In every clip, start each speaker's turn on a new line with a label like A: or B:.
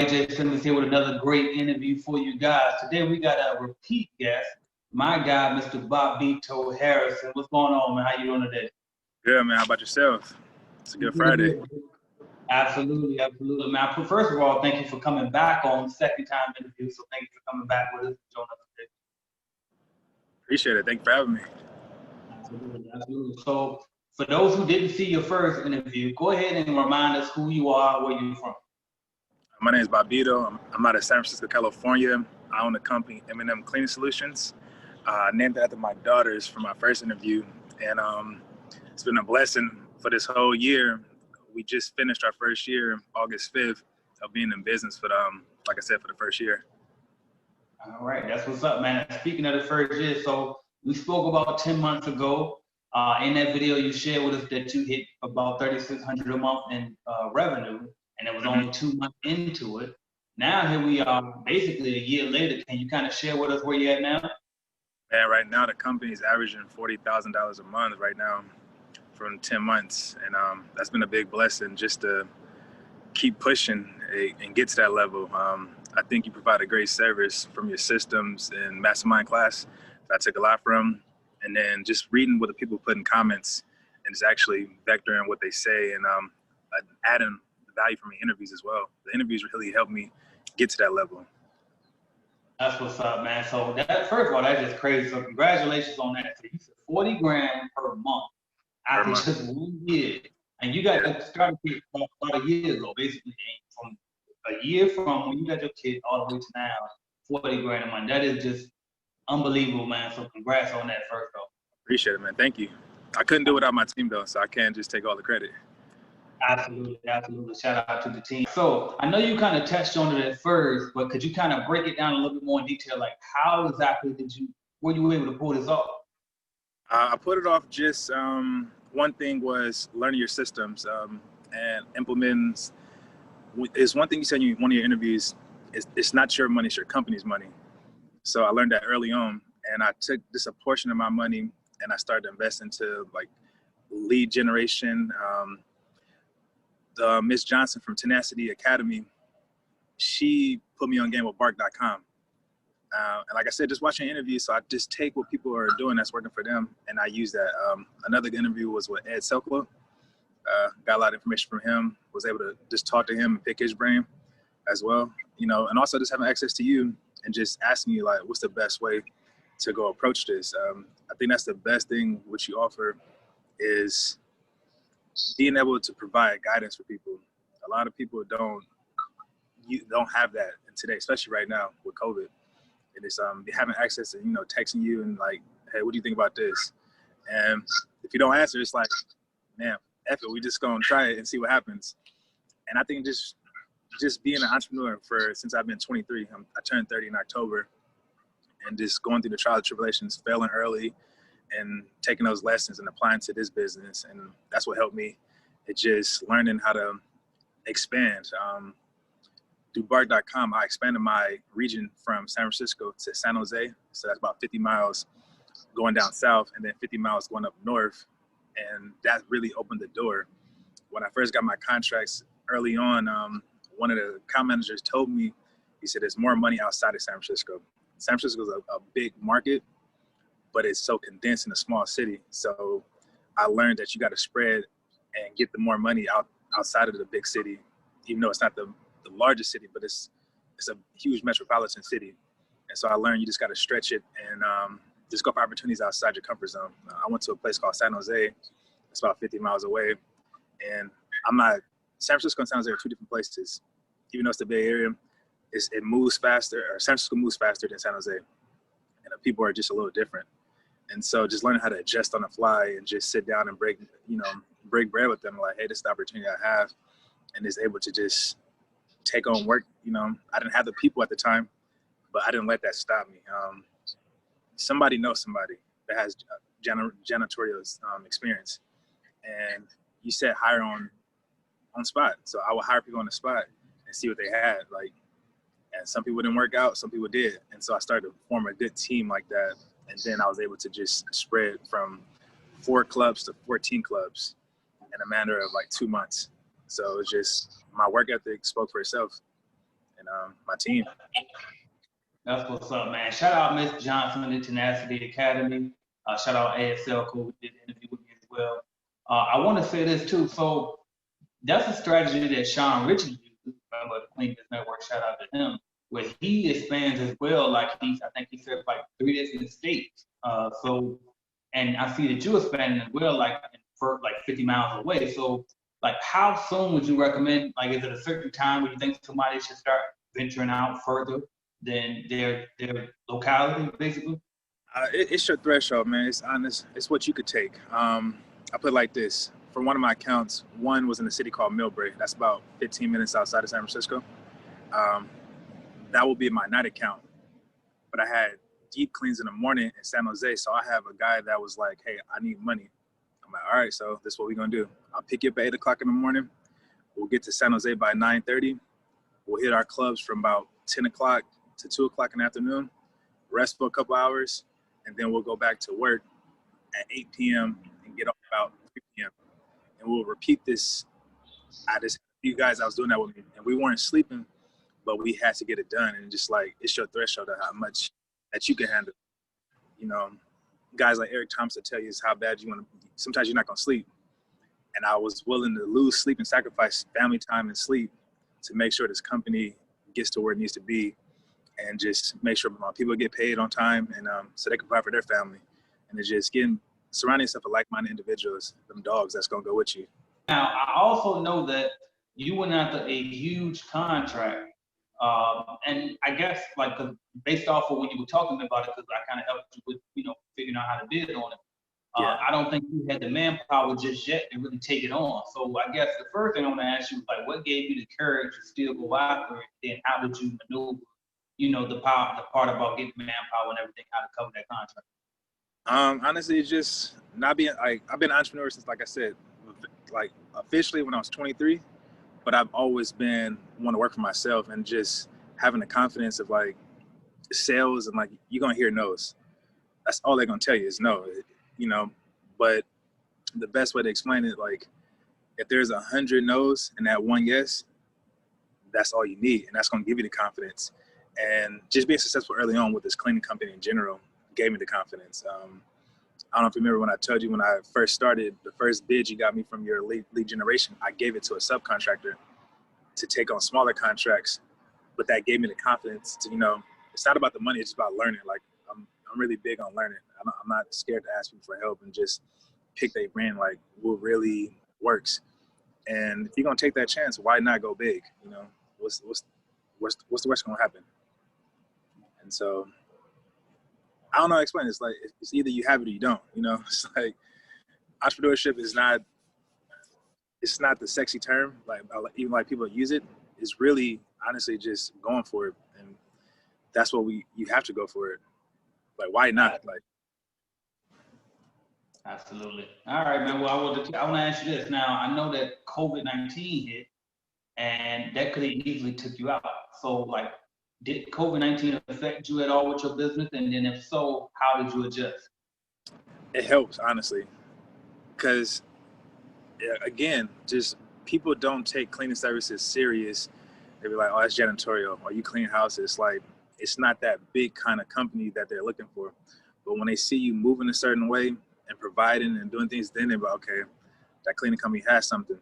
A: Jay Simmons here with another great interview for you guys. Today we got a repeat guest, my guy, Mr. Bobbito Harrison. What's going on, man? How you doing today?
B: Good, man. How about yourself? It's a good Friday.
A: Absolutely, man. First of all, thank you for coming back on the second time interview. So thank you for coming back with us and joining us today.
B: Appreciate it. Thank you for having me.
A: Absolutely. So for those who didn't see your first interview, go ahead and remind us who you are, where you're from.
B: My name is Bobbito. I'm out of San Francisco, California. I own the company M&M Cleaning Solutions. I named it after my daughters for my first interview. And it's been a blessing for this whole year. We just finished our first year, August 5th, of being in business for like I said, for the first year.
A: All right, that's what's up, man. Speaking of the first year, so we spoke about 10 months ago. In that video, you shared with us that you hit about $3,600 a month in revenue, and it was only 2 months into it. Now here we are, basically a year later. Can you kind of share with us where you're at now?
B: Man, right now the company is averaging $40,000 a month right now from 10 months, and that's been a big blessing just to keep pushing and get to that level. I think you provide a great service from your systems and mastermind class that I took a lot from, and then just reading what the people put in comments and just actually vectoring what they say and adding value from the interviews as well. The interviews really helped me get to that level.
A: That's what's up, man. So that, first of all, that's just crazy. So congratulations on that. So you said 40 grand per month after just 1 year. And you got started about a year ago, basically. From a year from when you got your kid all the way to now, 40 grand a month. That is just unbelievable, man. So congrats on that first off.
B: Appreciate it, man. Thank you. I couldn't do it without my team though, so I can't just take all the credit.
A: Absolutely. Shout out to the team. So I know you kind of touched on it at first, but could you kind of break it down a little bit more in detail? Like how exactly were you able to pull this off?
B: I put it off just, one thing was learning your systems and implementing. Is one thing you said in one of your interviews, it's not your money, it's your company's money. So I learned that early on, and I took just a portion of my money and I started to invest into like lead generation. Miss Johnson from Tenacity Academy, she put me on game with bark.com. And like I said, just watching interviews, so I just take what people are doing that's working for them, and I use that. Another interview was with Ed Selkla. Got a lot of information from him, was able to just talk to him and pick his brain as well, and also just having access to you and just asking you, like, what's the best way to go approach this? I think that's the best thing which you offer is being able to provide guidance for people. A lot of people don't have that in today, especially right now with COVID. And it's having access to, texting you and like, hey, what do you think about this? And if you don't answer, it's like, man, F it, we just gonna try it and see what happens. And I think just being an entrepreneur since I've been 23, I turned 30 in October, and just going through the trials and tribulations, failing early, and taking those lessons and applying to this business. And that's what helped me. It's just learning how to expand. Through bark.com, I expanded my region from San Francisco to San Jose. So that's about 50 miles going down south and then 50 miles going up north. And that really opened the door. When I first got my contracts early on, one of the account managers told me, he said, there's more money outside of San Francisco. San Francisco is a big market, but it's so condensed in a small city. So I learned that you got to spread and get the more money outside of the big city, even though it's not the largest city, but it's a huge metropolitan city. And so I learned you just got to stretch it and just go for opportunities outside your comfort zone. I went to a place called San Jose. It's about 50 miles away. And San Francisco and San Jose are two different places. Even though it's the Bay Area, it moves faster, or San Francisco moves faster than San Jose. And the people are just a little different. And so just learning how to adjust on the fly and just sit down and break bread with them. Like, hey, this is the opportunity I have. And is able to just take on work. I didn't have the people at the time, but I didn't let that stop me. Somebody knows somebody that has janitorial experience. And you said hire on spot. So I would hire people on the spot and see what they had. And some people didn't work out, some people did. And so I started to form a good team like that. And then I was able to just spread from 4 clubs to 14 clubs in a matter of like 2 months. So it's just, my work ethic spoke for itself. And my team.
A: That's what's up, man. Shout out Miss Johnson and the Tenacity Academy. Shout out ASL Code, did an interview with me as well. I want to say this too. So that's a strategy that Sean Richards uses. Remember the Clean Business Network, shout out to him, where he expands as well. Like I think he said like 3 different states. And I see that you expanding as well, like for like 50 miles away. So like how soon would you recommend, like is it a certain time where you think somebody should start venturing out further than their locality, basically?
B: It's your threshold, man. It's honest. It's what you could take. I put it like this. For one of my accounts, one was in a city called Millbrae. That's about 15 minutes outside of San Francisco. That will be my night account. But I had deep cleans in the morning in San Jose. So I have a guy that was like, hey, I need money. I'm like, all right, so this is what we're going to do. I'll pick you up at 8 o'clock in the morning. We'll get to San Jose by 9:30. We'll hit our clubs from about 10 o'clock to 2 o'clock in the afternoon, rest for a couple hours, and then we'll go back to work at 8 p.m. and get off about 3 p.m. And we'll repeat this. I just had a few guys that was doing that with me, and we weren't sleeping, but we had to get it done. And just like, it's your threshold of how much that you can handle. You know, guys like Eric Thompson tell you is how bad you want to, sometimes you're not going to sleep. And I was willing to lose sleep and sacrifice family time and sleep to make sure this company gets to where it needs to be, and just make sure my people get paid on time, and so they can provide for their family. And it's just surrounding yourself with like-minded individuals, them dogs that's going to go with you.
A: Now, I also know that you went after a huge contract. And I guess like based off of when you were talking about it, because I kind of helped you with, figuring out how to bid on it.
B: Yeah.
A: I don't think you had the manpower just yet to really take it on. So I guess the first thing I want to ask you is like, what gave you the courage to still go after it? Then how did you maneuver, the part about getting manpower and everything, how to cover that contract?
B: Honestly, it's just not being like, I've been an entrepreneur since, like I said, like officially when I was 23, but I've always been want to work for myself, and just having the confidence of like sales, and like, you're going to hear no's. That's all they're going to tell you is no, but the best way to explain it, like if there's 100 no's and that one yes, that's all you need. And that's going to give you the confidence. And just being successful early on with this cleaning company in general gave me the confidence. I don't know if you remember when I told you when I first started, the first bid you got me from your lead generation, I gave it to a subcontractor to take on smaller contracts. But that gave me the confidence to, it's not about the money, it's about learning. Like I'm really big on learning. I'm not scared to ask people for help and just pick their brain, like what really works. And if you're gonna take that chance, why not go big? What's the worst gonna happen? And so I don't know how to explain it. It's like, it's either you have it or you don't, It's like entrepreneurship is not, it's not the sexy term, like even like people use it. It's really honestly just going for it. And that's what you have to go for it. Like, why not? Like,
A: absolutely. All right, man. Well, I want to ask you this. Now, I know that COVID-19 hit, and that could have easily took you out. So, like, did COVID-19 affect you at all with your business? And then if so, how did you adjust?
B: It helps, honestly, because, again, just people don't take cleaning services serious. They be like, oh, that's janitorial, or you clean houses. Like, it's not that big kind of company that they're looking for. But when they see you moving a certain way and providing and doing things, then they're like, okay, that cleaning company has something.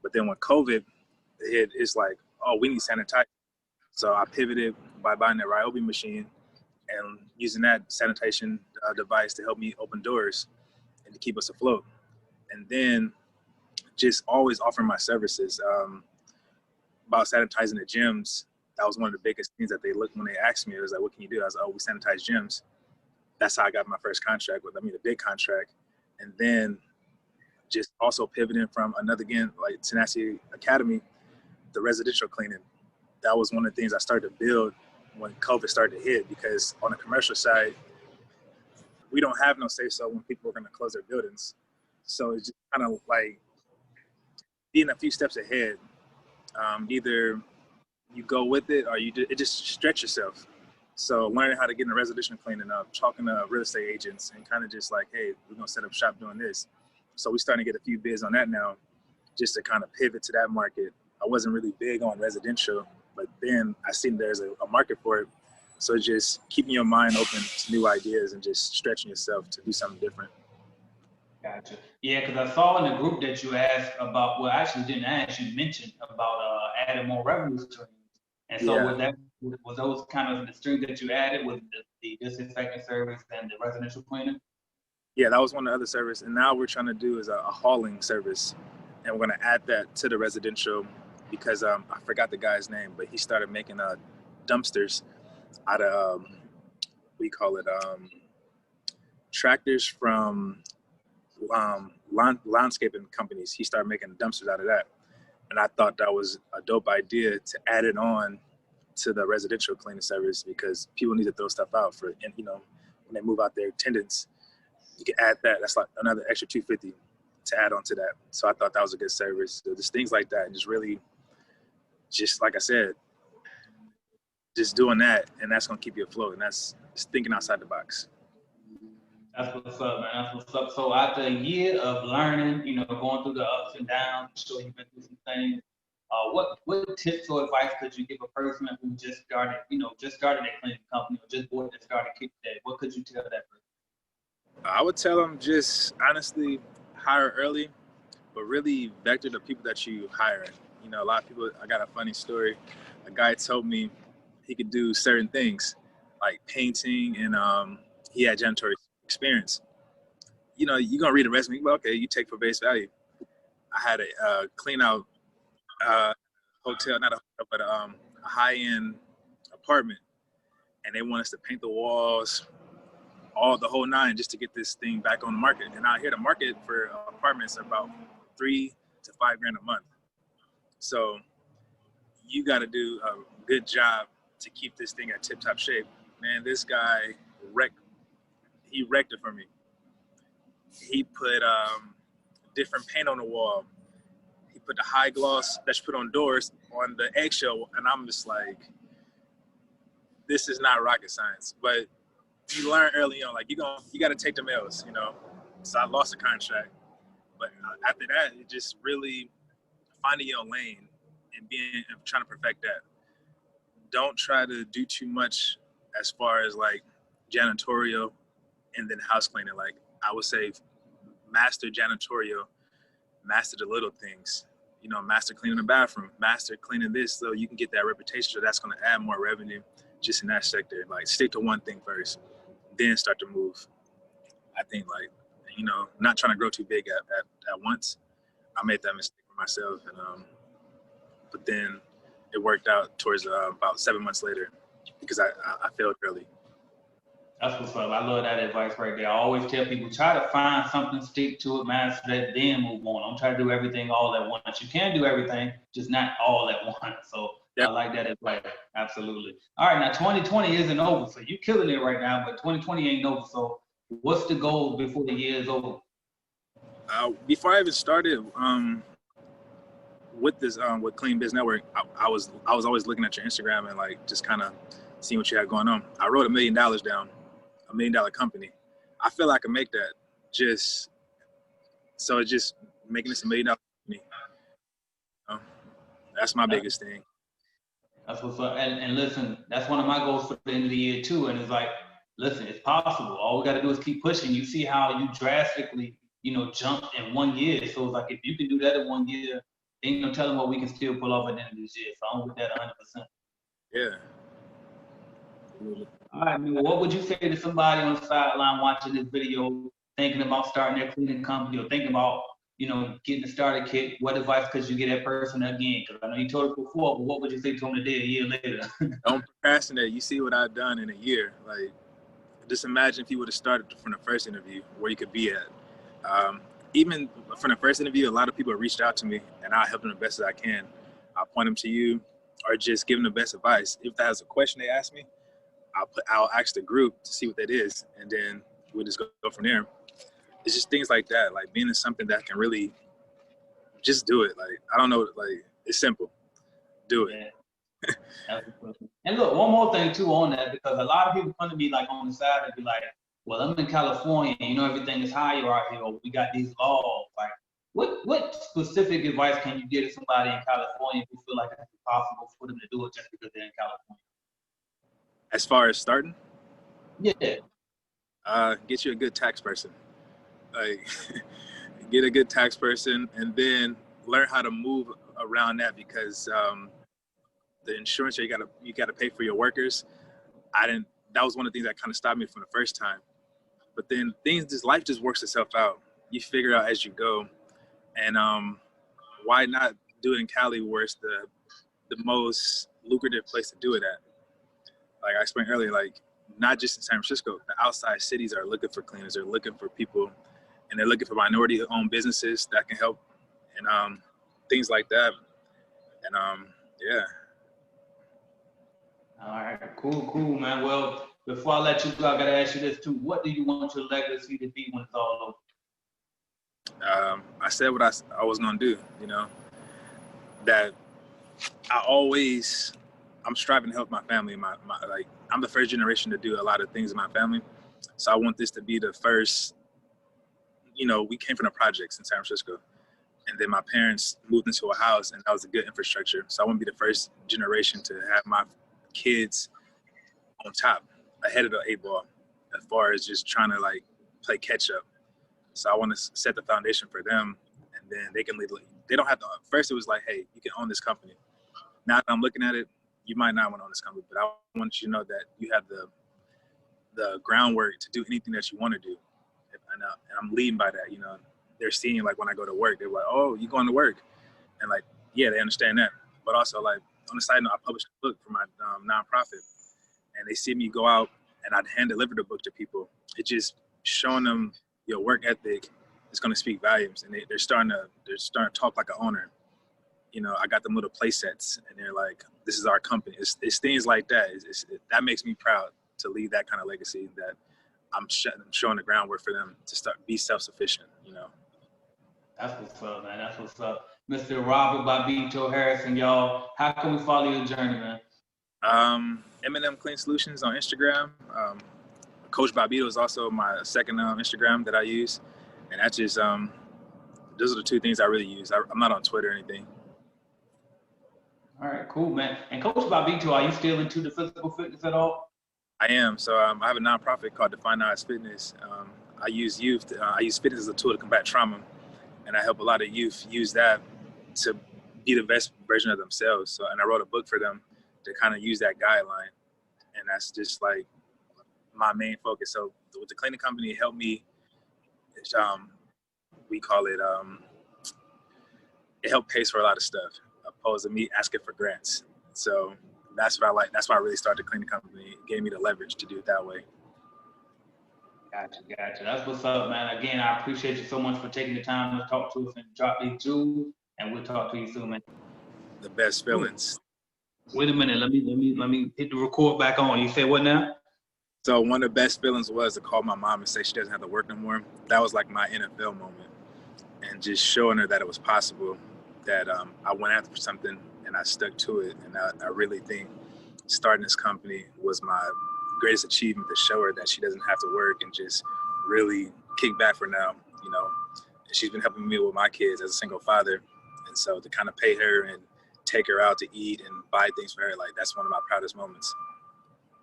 B: But then when COVID hit, it's like, oh, we need sanitation. So I pivoted by buying that Ryobi machine and using that sanitation device to help me open doors and to keep us afloat. And then just always offering my services. About sanitizing the gyms, that was one of the biggest things that they looked when they asked me. It was like, what can you do? I was like, oh, we sanitize gyms. That's how I got my first contract a big contract. And then just also pivoting from like Tenacity Academy, the residential cleaning. That was one of the things I started to build when COVID started to hit, because on the commercial side, we don't have no say-so when people are going to close their buildings. So it's just kind of like being a few steps ahead. Either you go with it or it just stretch yourself. So learning how to get in a residential cleaning up, talking to real estate agents, and kind of just like, hey, we're going to set up shop doing this. So we're starting to get a few bids on that now, just to kind of pivot to that market. I wasn't really big on residential, But then I seen there's a market for it. So just keeping your mind open to new ideas and just stretching yourself to do something different.
A: Gotcha. Yeah, because I saw in the group that you asked about, well, actually didn't ask, you mentioned about adding more revenue streams. And so
B: Yeah.
A: was those kind of the streams that you added with the disinfecting service and the residential cleaning?
B: Yeah, that was one of the other services. And now we're trying to do is a hauling service. And we're going to add that to the residential because I forgot the guy's name, but he started making dumpsters out of, we call it tractors from landscaping companies. He started making dumpsters out of that. And I thought that was a dope idea to add it on to the residential cleaning service because people need to throw stuff out for, and you know, when they move out their attendants, you can add that. That's like another extra $250 to add on to that. So I thought that was a good service. So just things like that, and just really, just like I said, just doing that, and that's gonna keep you afloat. And that's just thinking outside the box.
A: That's what's up, man. That's what's up. So after a year of learning, you know, going through the ups and downs, I'm sure you've been through some things. What tips or advice could you give a person who just started a cleaning company or just bought that started kick that? What could you tell that person?
B: I would tell them just honestly hire early, but really vector the people that you hire. You know, a lot of people. I got a funny story. A guy told me he could do certain things like painting, and he had janitorial experience. You know, you're gonna read a resume, but okay, you take for base value. I had a clean out hotel, not a hotel, but a high-end apartment, and they want us to paint the walls, the whole nine, just to get this thing back on the market. And out here, the market for apartments are about $3,000 to $5,000 a month. So you got to do a good job to keep this thing at tip-top shape. Man, this guy wrecked it for me. He put different paint on the wall. He put the high gloss that you put on doors on the eggshell, and I'm just like, this is not rocket science. But you learn early on, like you got to take the L's, you know. So I lost the contract, but after that, it just really finding your lane and trying to perfect that. Don't try to do too much as far as like janitorial and then house cleaning. Like I would say, master janitorial, master the little things. You know, master cleaning the bathroom, master cleaning this, so you can get that reputation. So that's going to add more revenue just in that sector. Like stick to one thing first, then start to move. I think like, you know, not trying to grow too big at once. I made that mistake for myself, and but then it worked out towards about 7 months later because I failed early.
A: That's what's up. I love that advice right there. I always tell people, try to find something, stick to it, master that, then move on. Don't try to do everything all at once. You can do everything, just not all at once. So yep. I like that advice. Absolutely. All right, now 2020 isn't over, so you're killing it right now, but 2020 ain't over. So what's the goal before the year is over?
B: Before I even started with this with Clean Biz Network, I was always looking at your Instagram and like just kind of seeing what you had going on. I wrote $1 million down. $1 million company. I feel I can make that. Just making this $1 million company. That's my biggest thing.
A: That's what's up. And listen, that's one of my goals for the end of the year too. And it's like, listen, it's possible. All we got to do is keep pushing. You see how you drastically, you know, jumped in 1 year. So it's like, if you can do that in 1 year, ain't no telling what we can still pull off at the end of this year. So I'm with that 100%.
B: Yeah.
A: All right, man. What would you say to somebody on the sideline watching this video, thinking about starting their cleaning company or thinking about, you know, getting a starter kit? What advice could you give that person again? Because I know you told it before, but what would you say to them today, a year later?
B: Don't procrastinate. You see what I've done in a year. Like, just imagine if you would have started from the first interview, where you could be at. Even from the first interview, a lot of people have reached out to me, and I'll help them the best as I can. I'll point them to you, or just give them the best advice. If there's a question they ask me, I'll ask the group to see what that is, and then we'll just go from there. It's just things like that, like being in something that can really just do it. Like, I don't know, like, it's simple. Do it.
A: Yeah. And look, one more thing too on that, because a lot of people come to me like on the side and be like, well, I'm in California, you know, everything is higher out here, or we got these laws. Like, What specific advice can you give to somebody in California who feel like it's impossible for them to do it just because they're in California?
B: As far as starting,
A: Yeah.
B: get you a good tax person. Like, get a good tax person, and then learn how to move around that, because the insurance you gotta pay for your workers. That was one of the things that kind of stopped me from the first time. But then life just works itself out. You figure out as you go. And why not do it in Cali, where it's the most lucrative place to do it at? Like I explained earlier, like not just in San Francisco, the outside cities are looking for cleaners. They're looking for people, and they're looking for minority-owned businesses that can help, and things like that. And yeah.
A: All right, cool, man. Well, before I let you go, I gotta ask you this too. What do you want your legacy to be when it's all over?
B: I said what I was gonna do. You know, that I'm striving to help my family. My like I'm the first generation to do a lot of things in my family, so I want this to be the first. You know, we came from the projects in San Francisco, and then my parents moved into a house, and that was a good infrastructure. So I want to be the first generation to have my kids on top, ahead of the 8 ball, as far as just trying to like play catch up. So I want to set the foundation for them, and then they can lead. They don't have to. First, it was like, hey, you can own this company. Now that I'm looking at it, you might not want to own this company, but I want you to know that you have the groundwork to do anything that you want to do. And I'm leading by that. You know, they're seeing, like, when I go to work, they're like, oh, you going to work? And like, yeah, they understand that. But also, like, on the side note, I published a book for my nonprofit, and they see me go out and I'd hand deliver the book to people. It just showing them your work ethic is going to speak volumes, and they're starting to talk like an owner. You know, I got them little play sets, and they're like, this is our company. It's things like that. That makes me proud to leave that kind of legacy, that I'm showing the groundwork for them to be self-sufficient, you know.
A: That's what's up, man. That's what's up. Mr. Robert Bobbito Harrison, y'all. How can we follow your journey, man?
B: M&M Clean Solutions on Instagram. Coach Bobbito is also my second Instagram that I use. And that's just, those are the two things I really use. I'm not on Twitter or anything.
A: All right, cool, man. And Coach Bobbito, are you still into the physical fitness at all?
B: I am. So I have a nonprofit called Diversifying Fitness. I use youth. I use fitness as a tool to combat trauma, and I help a lot of youth use that to be the best version of themselves. So, and I wrote a book for them to kind of use that guideline, and that's just like my main focus. So with the cleaning company, it helped me. We call it. It helped pay for a lot of stuff, opposed to me asking for grants. So that's what I like. That's why I really started the cleaning company. It gave me the leverage to do it that way.
A: Gotcha. That's what's up, man. Again, I appreciate you so much for taking the time to talk to us and drop these jewels. And we'll talk to you soon, man.
B: The best feelings.
A: Wait a minute. Let me hit the record back on. You say what now?
B: So one of the best feelings was to call my mom and say she doesn't have to work no more. That was like my NFL moment, and just showing her that it was possible. That I went after something and I stuck to it. And I really think starting this company was my greatest achievement, to show her that she doesn't have to work and just really kick back for now, you know. And she's been helping me with my kids as a single father. And so to kind of pay her and take her out to eat and buy things for her, like, that's one of my proudest moments.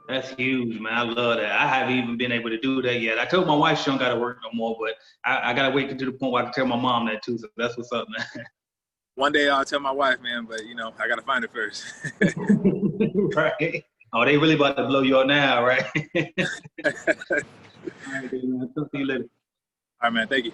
A: That's huge, man. I love that. I haven't even been able to do that yet. I told my wife she don't got to work no more, but I got to wait to the point where I can tell my mom that too. So that's what's up, man.
B: One day I'll tell my wife, man, but, you know, I got to find it first.
A: Right. Oh, they really about to blow you up now, right? All right, man. Talk to you later.
B: All right, man. Thank you.